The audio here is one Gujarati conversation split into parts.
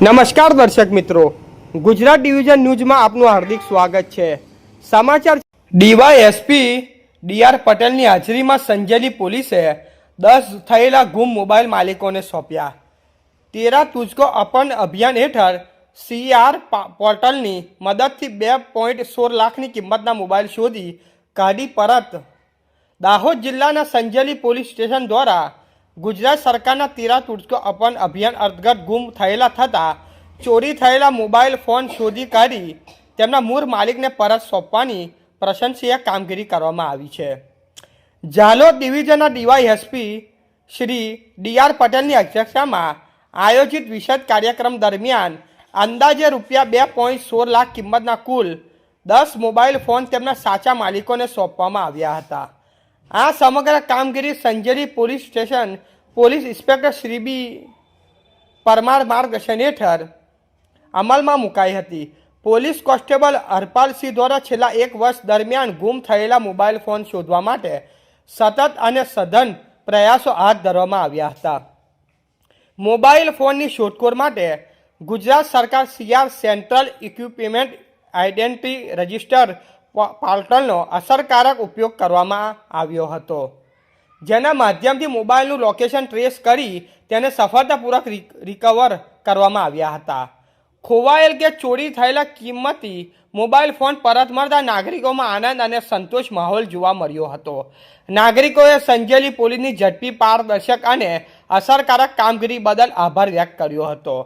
નમસ્કાર દર્શક મિત્રો, ગુજરાત ડિવિઝન ન્યૂઝમાં આપનું હાર્દિક સ્વાગત છે। સમાચાર ડીવાયએસપી ડીઆર પટેલની હાજરીમાં સંજેલી પોલીસે 10 થયેલા ગુમ મોબાઈલ માલિકોને સોંપ્યા। તેરા તુજકો અપન અભિયાન હેઠળ સીઆર પોર્ટલની મદદથી 2.16 લાખની કિંમતના મોબાઈલ શોધી કાઢી પરત દાહોદ જિલ્લાના સંજેલી પોલીસ સ્ટેશન દ્વારા ગુજરાત સરકારના તેરા તુજકો અપન અભિયાન અંતર્ગત ગુમ થયેલા થતાં ચોરી થયેલા મોબાઈલ ફોન શોધી કાઢી તેમના મૂળ માલિકને પરત સોંપવાની પ્રશંસનીય કામગીરી કરવામાં આવી છે। ઝાલોદ ડિવિઝનના ડીવાયએસપી શ્રી ડીઆર પટેલની અધ્યક્ષતામાં આયોજિત વિશેષ કાર્યક્રમ દરમિયાન અંદાજે રૂપિયા 2.16 લાખ કિંમતના કુલ 10 મોબાઈલ ફોન તેમના સાચા માલિકોને સોંપવામાં આવ્યા હતા। આ સમગ્ર કામગીરી Sanjeli police station police inspector Shri B Parmar માર્ગદર્શન હેઠળ અમલમાં મુકાઈ હતી। પોલીસ કોન્સ્ટેબલ હરપાલસિંહ દ્વારા છેલ્લા 1 વર્ષ દરમિયાન ગુમ થયેલા મોબાઈલ ફોન શોધવા માટે સતત અને સઘન પ્રયાસો હાથ ધરવામાં આવ્યા હતા। મોબાઈલ ફોનની શોધખોળ માટે ગુજરાત સરકાર CR central equipment identity register પોર્ટલનો અસરકારક ઉપયોગ કરવામાં આવ્યો હતો, જેના માધ્યમથી મોબાઈલનું લોકેશન ટ્રેસ કરી તેને સફળતાપૂર્વક રિકવર કરવામાં આવ્યા હતા। ખોવાયેલ કે ચોરી થયેલા કિંમતી મોબાઈલ ફોન પરત મળતા નાગરિકોમાં આનંદ અને સંતોષ માહોલ જોવા મળ્યો હતો। નાગરિકોએ સંજેલી પોલીસની ઝડપી, પારદર્શક અને અસરકારક કામગીરી બદલ આભાર વ્યક્ત કર્યો હતો।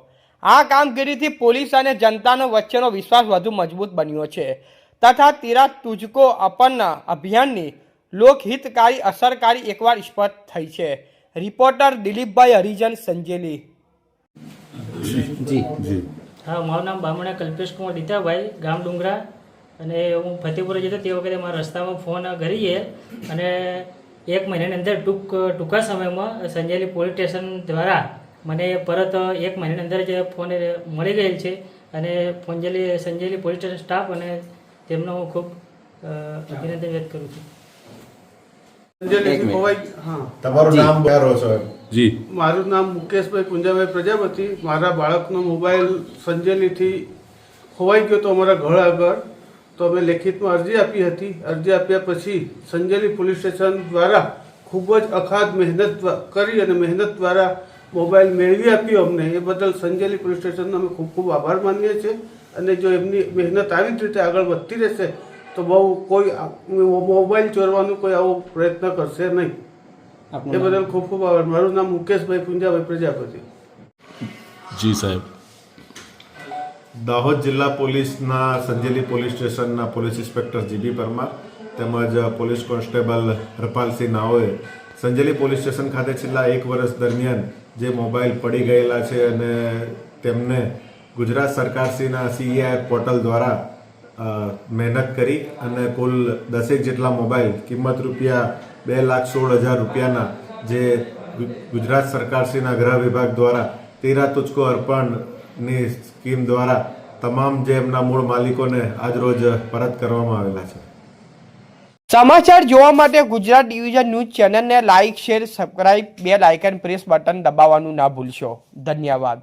આ કામગીરીથી પોલીસ અને જનતાનો વચ્ચેનો વિશ્વાસ વધુ મજબૂત બન્યો છે તથા તેરા તુજકો અપન અભિયાનની લોકહિતકારી અસરકારી એકવાર સ્પષ્ટ થઈ છે। રિપોર્ટર દિલીપભાઈ હરિજન, સંજેલી। જી હા, મારું નામ બામણા કલ્પેશ કુમાર દીતાભાઈ, ગામ ડુંગરા, અને હું ફતેપુરા જતો તે વખતે મારા રસ્તામાં ફોન કરી ગયે અને 1 મહિનાની અંદર ટૂંકા સમયમાં સંજેલી પોલીસ સ્ટેશન દ્વારા મને પરત 1 મહિનાની અંદર જ ફોન મળી ગયેલ છે અને સંજેલી પોલીસ સ્ટેશન સ્ટાફ અને તેમનો હું ખૂબ અભિનંદન વ્યક્ત કરું છું। તમારું નામ ક્યાં છો? જી, મારું નામ મુકેશભાઈ પુંજાભાઈ પ્રજાપતિ। મારા બાળકનો મોબાઈલ સંજેલીથી ખોવાઈ ગયો તો અમારા ઘર આગળ, તો અમે લેખિતમાં અરજી આપી હતી। અરજી આપ્યા પછી સંજેલી પોલીસ સ્ટેશન દ્વારા ખૂબ જ અથાગ મહેનત કરી અને મહેનત દ્વારા મોબાઈલ મેળવી આપ્યો અમને। એ બદલ સંજેલી પોલીસ સ્ટેશનનો અમે ખૂબ ખૂબ આભાર માનીએ છીએ અને જો એમની મહેનત આવી જ રીતે આગળ વધતી રહેશે તો બહુ કોઈ મોબાઈલ ચોરવાનો કોઈ આવો પ્રયત્ન કરશે નહીં। એ બદલ ખૂબ ખૂબ આભાર। મારું નામ મુકેશભાઈ પુંજાભાઈ પ્રજાપતિ। જી સાહેબ। દાહોદ જિલ્લા પોલીસના સંજેલી પોલીસ સ્ટેશનના પોલીસ ઇન્સ્પેક્ટર જીબી પરમાર તેમજ પોલીસ કોન્સ્ટેબલ હરપાલસિંહ નાઓએ સંજેલી પોલીસ સ્ટેશન ખાતે છેલ્લા 1 વર્ષ દરમિયાન જે મોબાઈલ પડી ગયેલા છે અને તેમને ગુજરાત સરકારશ્રીના સીઆર પોર્ટલ દ્વારા મહેનત કરી અને કુલ 10 જેટલા મોબાઈલ કિંમત રૂપિયા 2,16,000 રૂપિયાના જે ગુજરાત સરકારશ્રીના ગૃહ વિભાગ દ્વારા તેરા તુજકો અર્પણની સ્કીમ દ્વારા તમામ જે એમના મૂળ માલિકોને આજરોજ પરત કરવામાં આવેલા છે। સમાચાર જોવા માટે ગુજરાત ડિવિઝન ન્યૂઝ ચેનલને like, share, subscribe, bell icon press button દબાવવાનું ના ભૂલશો। ધન્યવાદ।